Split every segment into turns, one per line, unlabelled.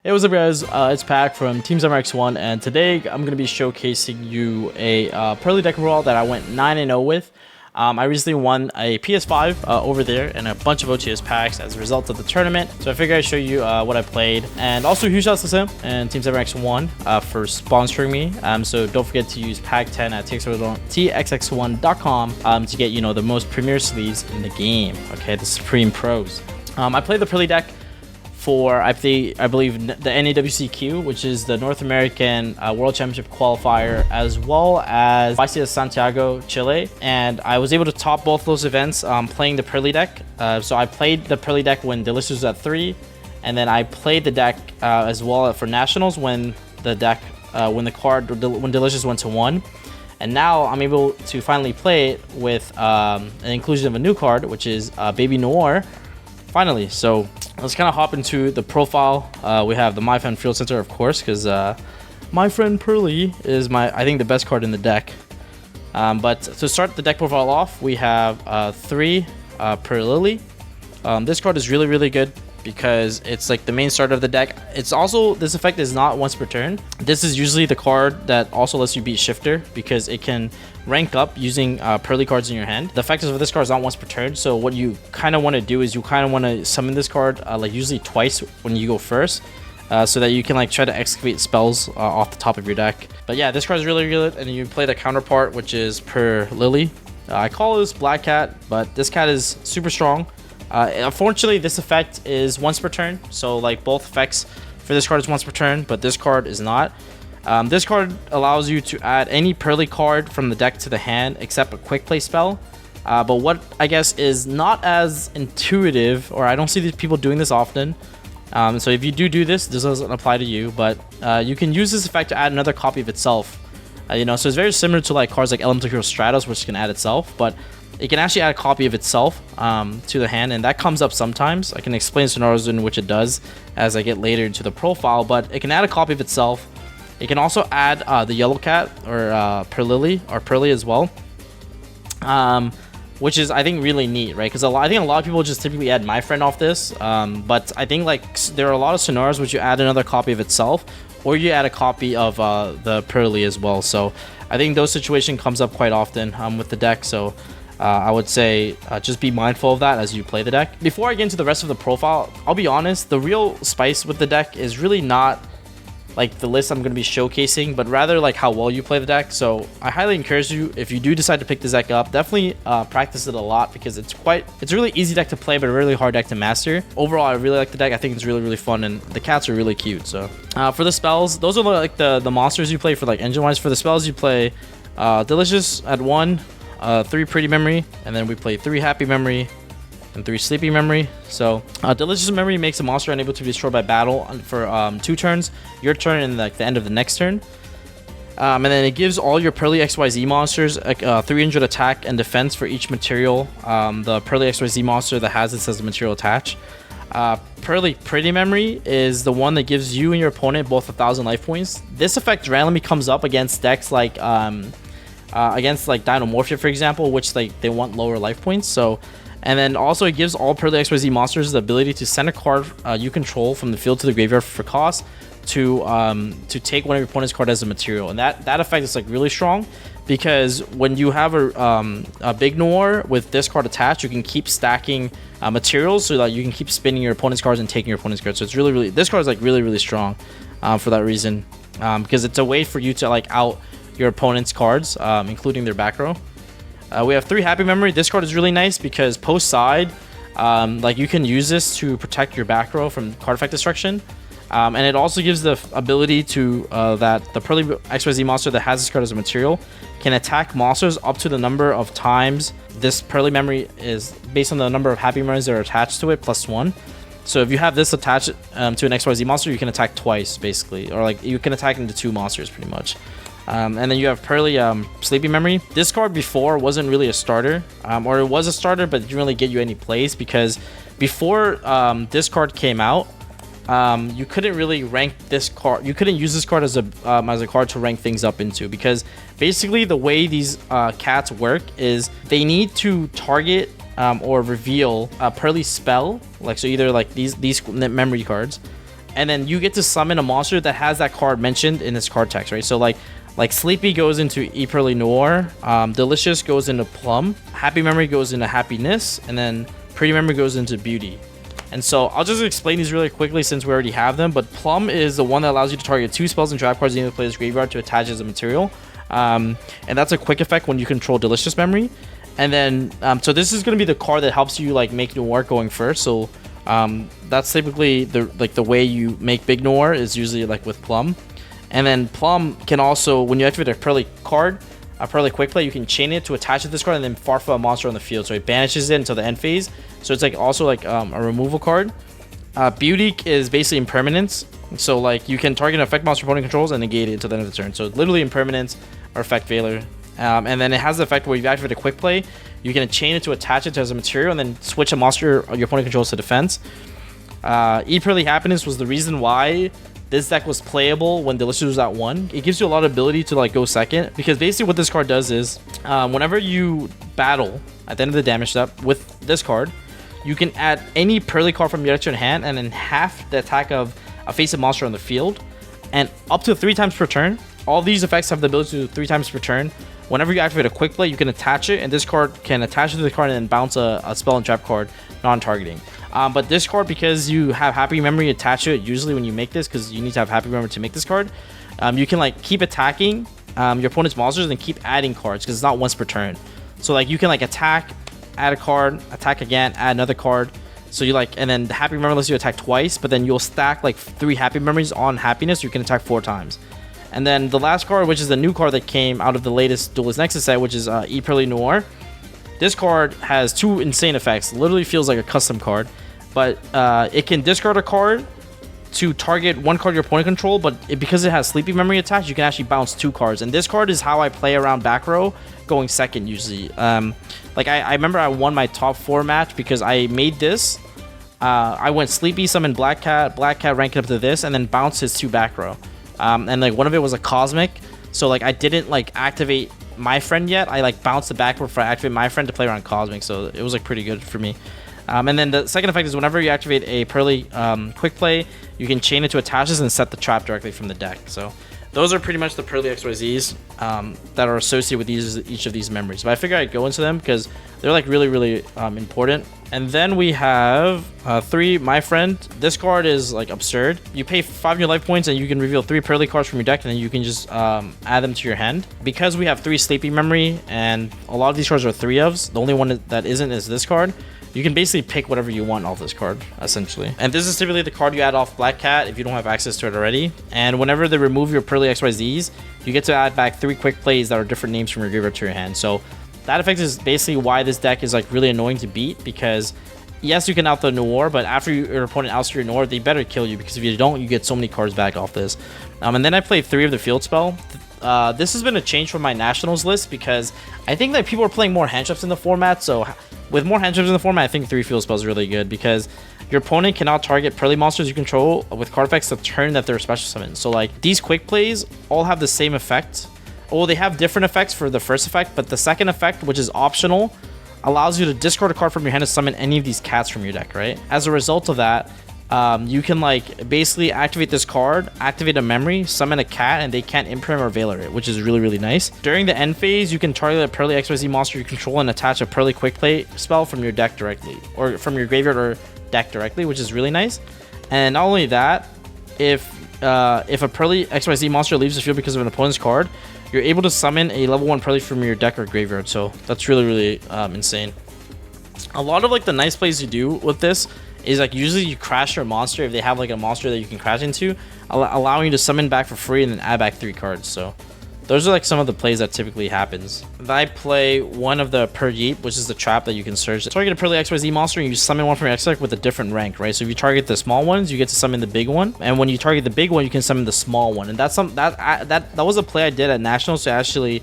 Hey, what's up guys, it's Pack from Teams MRX1, and today I'm going to be showcasing you a PURRLEY deck overall that I went 9-0 with. I recently won a PS5 over there and a bunch of OTS packs as a result of the tournament, so I figured I'd show you what I played. And also huge shouts to Sim and Teams MRX1 for sponsoring me, so don't forget to use Pack10 at txx1.com to get, the most premier sleeves in the game, okay, the Supreme Pros. I played the PURRLEY deck for I believe the NAWCQ, which is the North American World Championship qualifier, as well as YCS Santiago, Chile, and I was able to top both those events playing the PURRLEY deck. So I played the PURRLEY deck when Duelist was at 3, and then I played the deck as well for Nationals when the deck when Delicious went to 1. And now I'm able to finally play it with an inclusion of a new card, which is Baby Noir. Finally, so let's kind of hop into the profile. We have the My Friend Field Center, of course, because My Friend PURRLEY is I think the best card in the deck. But to start the deck profile off, we have 3 PURRLEY. This card is really good because it's like the main starter of the deck. It's also, this effect is not once per turn. This is usually the card that also lets you beat Shifter because it can rank up using PURRLEY cards in your hand. The effect of this card is not once per turn, so what you kind of want to do is you kind of want to summon this card like usually twice when you go first, so that you can like try to excavate spells off the top of your deck. But yeah, this card is really good, and you play the counterpart, which is PURRLEY. I call this Black Cat, but this cat is super strong. Unfortunately, this effect is once per turn, so like both effects for this card is once per turn, but this card is not. This card allows you to add any PURRLEY card from the deck to the hand except a quick play spell. But what I guess is not as intuitive, or I don't see these people doing this often. So if you do this doesn't apply to you, but you can use this effect to add another copy of itself. So it's very similar to like cards like Elemental Hero Stratos, which can add itself, but it can actually add a copy of itself to the hand, and that comes up sometimes. I can explain scenarios in which it does as I get later into the profile, but it can add a copy of itself. It can also add the Yellow Cat or PURRLEY as well, which is I think really neat, right? Because I think a lot of people just typically add My Friend off this, but I think like there are a lot of scenarios which you add another copy of itself, or you add a copy of the PURRLEY as well. So I think those situations comes up quite often with the deck. So I would say just be mindful of that as you play the deck. Before I get into the rest of the profile, I'll be honest, the real spice with the deck is really not like the list I'm going to be showcasing, but rather like how well you play the deck. So I highly encourage you, if you do decide to pick this deck up, definitely practice it a lot, because it's a really easy deck to play, but a really hard deck to master. Overall, I really like the deck. I think it's really fun, and the cats are really cute. So for the spells, those are like the monsters you play for like engine wise. For the spells, you play Delicious at 1, 3 Pretty Memory, and then we play 3 Happy Memory and 3 Sleepy Memory. So Delicious Memory makes a monster unable to be destroyed by battle for 2 turns, your turn, and like the end of the next turn. And then it gives all your PURRLEY XYZ monsters 300 attack and defense for each material the PURRLEY XYZ monster that has it as a material attached. PURRLEY Pretty Memory is the one that gives you and your opponent both 1,000 life points. This effect randomly comes up against decks like against like Dinomorphia, for example, which like they want lower life points. So, and then also it gives all PURRLEY XYZ monsters the ability to send a card you control from the field to the graveyard for cost to take one of your opponent's card as a material. And that effect is like really strong, because when you have a Big Noir with this card attached, you can keep stacking materials so that you can keep spinning your opponent's cards and taking your opponent's cards. So it's really this card is like really strong for that reason, because it's a way for you to like out your opponent's cards, including their back row. We have 3 Happy Memory. This card is really nice because post side, like you can use this to protect your back row from card effect destruction, and it also gives the ability to that the PURRLEY XYZ monster that has this card as a material can attack monsters up to the number of times this PURRLEY Memory is based on the number of Happy Memories that are attached to it plus 1. So if you have this attached to an XYZ monster, you can attack twice basically, or like you can attack into 2 monsters pretty much. And then you have PURRLEY Sleepy Memory. This card before wasn't really a starter, or it was a starter, but it didn't really get you any plays, because before this card came out, you couldn't really rank this card. You couldn't use this card as a card to rank things up into, because basically the way these cats work is they need to target or reveal a PURRLEY spell, like so either like these memory cards, and then you get to summon a monster that has that card mentioned in this card text, right? So like Sleepy goes into PURRLEY Noir, Delicious goes into Plum, Happy Memory goes into Happiness, and then Pretty Memory goes into Beauty. And so I'll just explain these really quickly since we already have them, but Plum is the one that allows you to target 2 spells and trap cards in the player's graveyard to attach as a material. And that's a quick effect when you control Delicious Memory. And then, so this is going to be the card that helps you like make Noir going first. So that's typically the way you make big Noir is usually like with Plum. And then Plum can also, when you activate a PURRLEY card, a PURRLEY quick play, you can chain it to attach to this card and then Farfa a monster on the field. So it banishes it until the end phase. So it's like also like a removal card. Beauty is basically impermanence. So like you can target an effect monster opponent controls and negate it until the end of the turn. So literally impermanence or effect failure. And then it has the effect where you activate a quick play, you can chain it to attach it as a material and then switch a monster your opponent controls to defense. PURRLEY Happiness was the reason why this deck was playable when Delicious was at 1. It gives you a lot of ability to like go second, because basically what this card does is whenever you battle at the end of the damage step with this card, you can add any PURRLEY card from your deck to your hand and then half the attack of a face-up monster on the field, and up to 3 times per turn. All these effects have the ability to do 3 times per turn. Whenever you activate a quick play, you can attach it, and this card can attach it to the card and then bounce a spell and trap card non-targeting. But this card, because you have Happy Memory attached to it usually when you make this, because you need to have Happy Memory to make this card, you can like keep attacking your opponent's monsters and keep adding cards because it's not once per turn. So like you can like attack, add a card, attack again, add another card. So you like, and then the Happy Memory lets you attack twice, but then you'll stack like 3 Happy Memories on Happiness. You can attack 4 times. And then the last card, which is the new card that came out of the latest Duelist Nexus set, which is PURRLEY Noir. This card has 2 insane effects. Literally feels like a custom card. But it can discard a card to target 1 card your opponent control, but because it has Sleepy Memory attached, you can actually bounce 2 cards. And this card is how I play around back row, going second usually. Like I remember I won my top 4 match because I made this. I went Sleepy, summon Black Cat ranked up to this, and then bounced his 2 back row. And like one of it was a Cosmic, so like I didn't like activate my friend yet. I like bounced the back row for activate my friend to play around Cosmic, so it was like pretty good for me. And then the second effect is whenever you activate a PURRLEY quick play, you can chain it to attach this and set the trap directly from the deck. So those are pretty much the PURRLEY XYZs that are associated with each of these memories. But I figured I'd go into them because they're like really important. And then we have 3 My Friend. This card is like absurd. You pay 5 of your life points and you can reveal 3 PURRLEY cards from your deck, and then you can just add them to your hand. Because we have 3 Sleepy Memory and a lot of these cards are 3-ofs, the only one that isn't is this card. You can basically pick whatever you want off this card, essentially. And this is typically the card you add off Black Cat if you don't have access to it already. And whenever they remove your PURRLEY XYZs, you get to add back 3 quick plays that are different names from your graveyard to your hand. So that effect is basically why this deck is like really annoying to beat, because yes, you can out the Noir, but after your opponent outs your Noir, they better kill you, because if you don't, you get so many cards back off this. And then I played 3 of the field spell. This has been a change from my nationals list because I think that people are playing more hand traps in the format. So with more hand traps in the format, I think 3 field spells is really good because your opponent cannot target PURRLEY monsters you control with card effects the turn that they're special summoned. So like these quick plays all have the same effect. Well, they have different effects for the first effect, but the second effect, which is optional, allows you to discard a card from your hand to summon any of these cats from your deck, right? As a result of that, you can like basically activate this card, activate a memory, summon a cat, and they can't imprint or Veiler it, which is really nice. During the end phase, you can target a PURRLEY XYZ monster you control and attach a PURRLEY quick play spell from your deck directly, or from your graveyard or deck directly, which is really nice. And not only that, if a PURRLEY XYZ monster leaves the field because of an opponent's card, you're able to summon a level 1 PURRLEY from your deck or graveyard. So that's really insane. A lot of like the nice plays you do with this is like usually you crash your monster if they have like a monster that you can crash into, allowing you to summon back for free and then add back 3 cards. So those are like some of the plays that typically happens. I play one of the PURRLEY, which is the trap that you can search. Target a PURRLEY XYZ monster and you summon one from your X deck with a different rank, right? So if you target the small ones, you get to summon the big one, and when you target the big one, you can summon the small one. And that's that was a play I did at Nationals to actually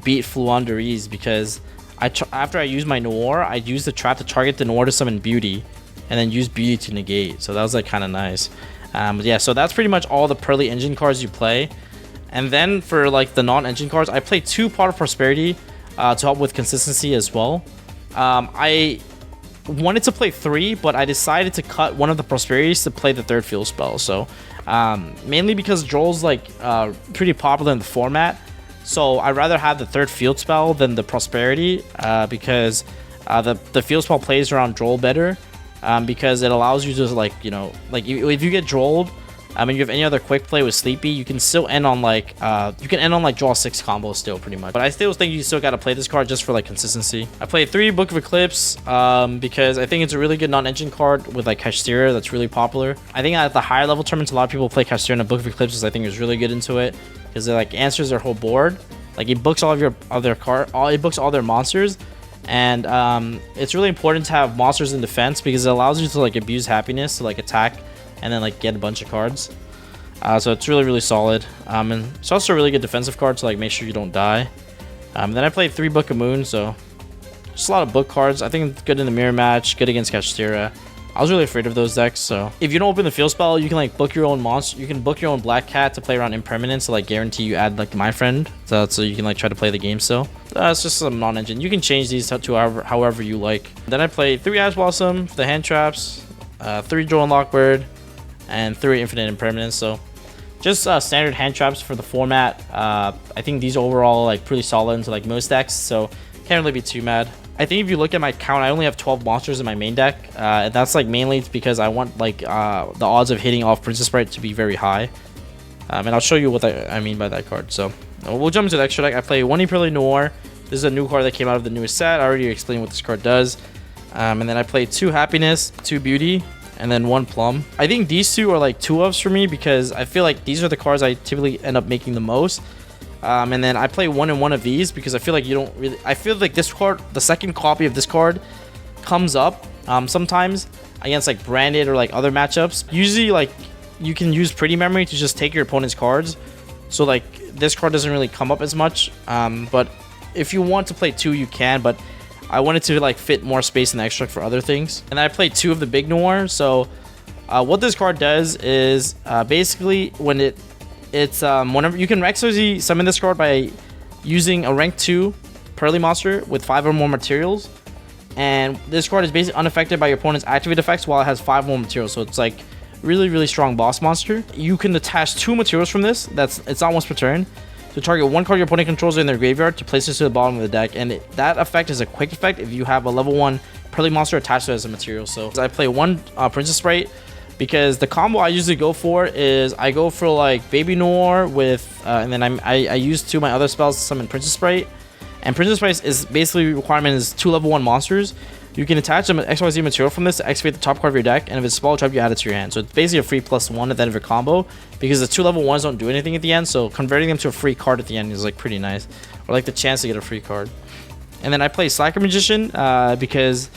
beat Fluanderiz, because after I used my Noir, I used the trap to target the Noir to summon Beauty, and then use Beauty to negate. So that was like kind of nice. But yeah, so that's pretty much all the PURRLEY engine cards you play. And then for like the non-engine cards, I play 2 Pot of Prosperity to help with consistency as well. I wanted to play 3, but I decided to cut one of the prosperities to play the 3rd field spell. So mainly because Droll's like pretty popular in the format, so I'd rather have the 3rd field spell than the prosperity, because the field spell plays around Droll better, because it allows you to like, you know, like if you get Drolled, and you have any other quick play with Sleepy, you can still end on like you can end on like draw 6 combos still pretty much. But I still think you still got to play this card just for like consistency. I played 3 Book of Eclipse because I think it's a really good non-engine card with like Kashtira that's really popular. I think at the higher level tournaments, a lot of people play Kashtira, and a Book of Eclipses I think is really good into it because it like answers their whole board. Like it books all of your other it books all their monsters, and it's really important to have monsters in defense because it allows you to like abuse happiness to like attack and then like get a bunch of cards. So it's really solid, and it's also a really good defensive card to like make sure you don't die. Then I played 3 Book of Moon, so just a lot of book cards. I think it's good in the mirror match, good against Kashtira. I was really afraid of those decks, so if you don't open the field spell, you can like book your own monster. You can book your own Black Cat to play around Impermanence to like guarantee you add like My Friend, so you can like try to play the game still. It's just some non-engine. You can change these to however you like. Then I played 3 Ash Blossom for the hand traps, 3 Droll and Lockbird, and 3 Infinite Impermanence. So just standard hand traps for the format. I think these overall like pretty solid into like most decks, so can't really be too mad. I think if you look at my count, I only have 12 monsters in my main deck, and that's like mainly because I want like the odds of hitting off Princess Sprite to be very high, and I'll show you what I mean by that card. So we'll jump into the extra deck. I play 1 PURRLEY Noir. This is a new card that came out of the newest set. I already explained what this card does. And then I play 2 Happiness, 2 Beauty, and then 1 Plum. I think these 2 are like 2-ofs for me because I feel like these are the cards I typically end up making the most. And then I play 1 and 1 of these because I feel like you don't really... I feel like this card, the second copy of this card, comes up sometimes against like branded or like other matchups. Usually like you can use Pretty Memory to just take your opponent's cards. So like this card doesn't really come up as much. But if you want to play 2, you can. But I wanted to like fit more space in the extract for other things. And I played 2 of the Big Noir. So what this card does is basically when it's whenever you can Rexorzy summon this card by using a rank 2 PURRLEY monster with 5 or more materials, and this card is basically unaffected by your opponent's activate effects while it has 5 more materials. So it's like really strong boss monster. You can attach 2 materials from this. It's not once per turn to target 1 card your opponent controls in their graveyard to place this to the bottom of the deck, and that effect is a quick effect if you have a level 1 PURRLEY monster attached to it as a material. So I play 1 Princess Sprite because the combo I usually go for is I go for like Baby Noir with and then I use 2 of my other spells to summon Princess Sprite, and Princess Sprite is basically requirement is 2 level 1 monsters. You can attach an XYZ material from this to activate the top card of your deck, and if it's a spell trap, you add it to your hand. So it's basically a free +1 at the end of your combo because the 2 level 1s don't do anything at the end, so converting them to a free card at the end is like pretty nice, or like the chance to get a free card. And then I play Slacker Magician because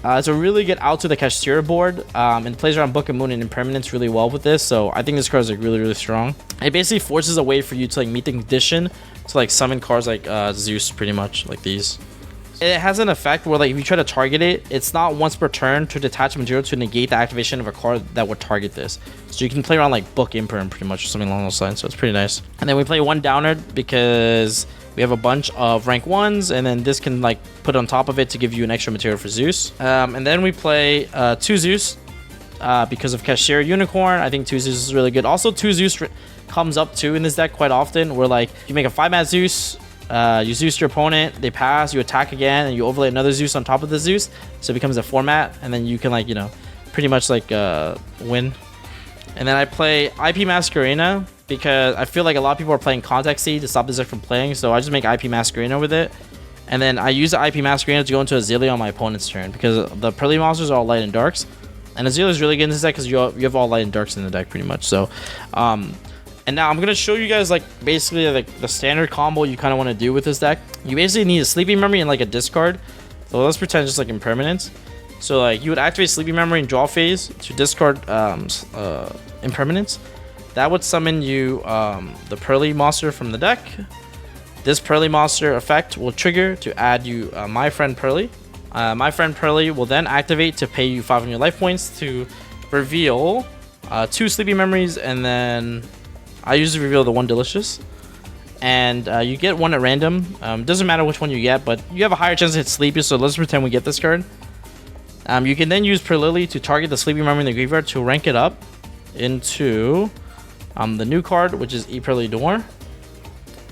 it's a really good out to the Kashtira board, and plays around Book of Moon and Impermanence really well with this. So I think this card is like really strong. It basically forces a way for you to like meet the condition to like summon cards like Zeus, pretty much like these. It has an effect where like if you try to target it, it's not once per turn to detach material to negate the activation of a card that would target this. So you can play around like Book Imper pretty much or something along those lines. So it's pretty nice. And then we play 1 Downer because we have a bunch of rank 1s, and then this can like put on top of it to give you an extra material for Zeus. And then we play 2 Zeus because of Kashtira Unicorn. I think 2 Zeus is really good. Also 2 Zeus comes up too in this deck quite often, where like you make a 5-mana Zeus, you Zeus your opponent, they pass, you attack again, and you overlay another Zeus on top of the Zeus, so it becomes a 4-mat, and then you can like, you know, pretty much like win. And then I play IP Masquerena because I feel like a lot of people are playing Context Seed to stop this deck from playing, so I just make IP Masquerena with it. And then I use the IP Masquerena to go into Azalea on my opponent's turn because the PURRLEY monsters are all light and darks. And Azalea is really good in this deck because you have all light and darks in the deck pretty much. So, and now I'm going to show you guys like basically like the standard combo you kind of want to do with this deck. You basically need a Sleeping Memory and like a discard. So let's pretend just like Impermanence. So like you would activate Sleeping Memory in draw phase to discard Impermanence. That would summon you the PURRLEY monster from the deck. This PURRLEY monster effect will trigger to add you My Friend PURRLEY. My Friend PURRLEY will then activate to pay you 500 life points to reveal 2 Sleeping Memories, and then I usually reveal the 1 Delicious. And you get 1 at random. Doesn't matter which one you get, but you have a higher chance to hit Sleepy, so let's pretend we get this card. You can then use PURRLEY to target the sleeping memory in the graveyard to rank it up into the new card, which is PURRLEY Noir.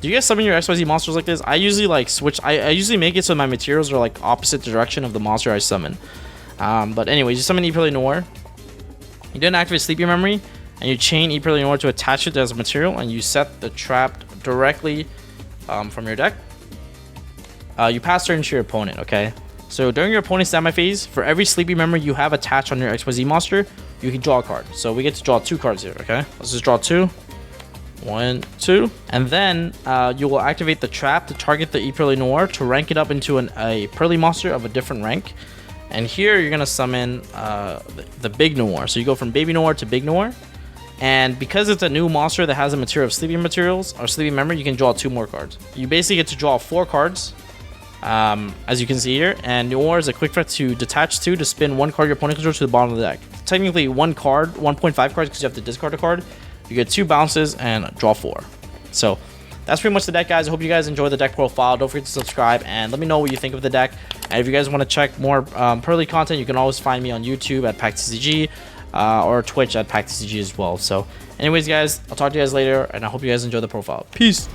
Do you guys summon your XYZ monsters like this? I usually like switch. I usually make it so my materials are like opposite direction of the monster I summon. But anyways, you summon PURRLEY Noir. You then activate Sleeping Memory, and you chain PURRLEY Noir to attach it as a material, and you set the trap directly from your deck. You pass turn to your opponent, okay? So during your opponent's standby phase, for every Sleeping Memory you have attached on your XYZ monster, you can draw a card. So we get to draw 2 cards here, okay? Let's just draw 2. 1, 2, and then you will activate the trap to target the PURRLEY Noir to rank it up into a PURRLEY monster of a different rank. And here you're gonna summon the Big Noir. So you go from Baby Noir to Big Noir, and because it's a new monster that has a material of sleeping materials or sleeping memory, you can draw 2 more cards. You basically get to draw 4 cards, as you can see here. And Noir is a quick threat to detach to spin 1 card your opponent controls to the bottom of the deck. Technically 1 card, 1.5 cards because you have to discard a card. You get 2 bounces and draw 4. So that's pretty much the deck, guys. I hope you guys enjoy the deck profile. Don't forget to subscribe and let me know what you think of the deck. And if you guys want to check more PURRLEY content, you can always find me on YouTube at PackTCG or Twitch at PackTCG as well. So anyways, guys, I'll talk to you guys later, and I hope you guys enjoy the profile. Peace.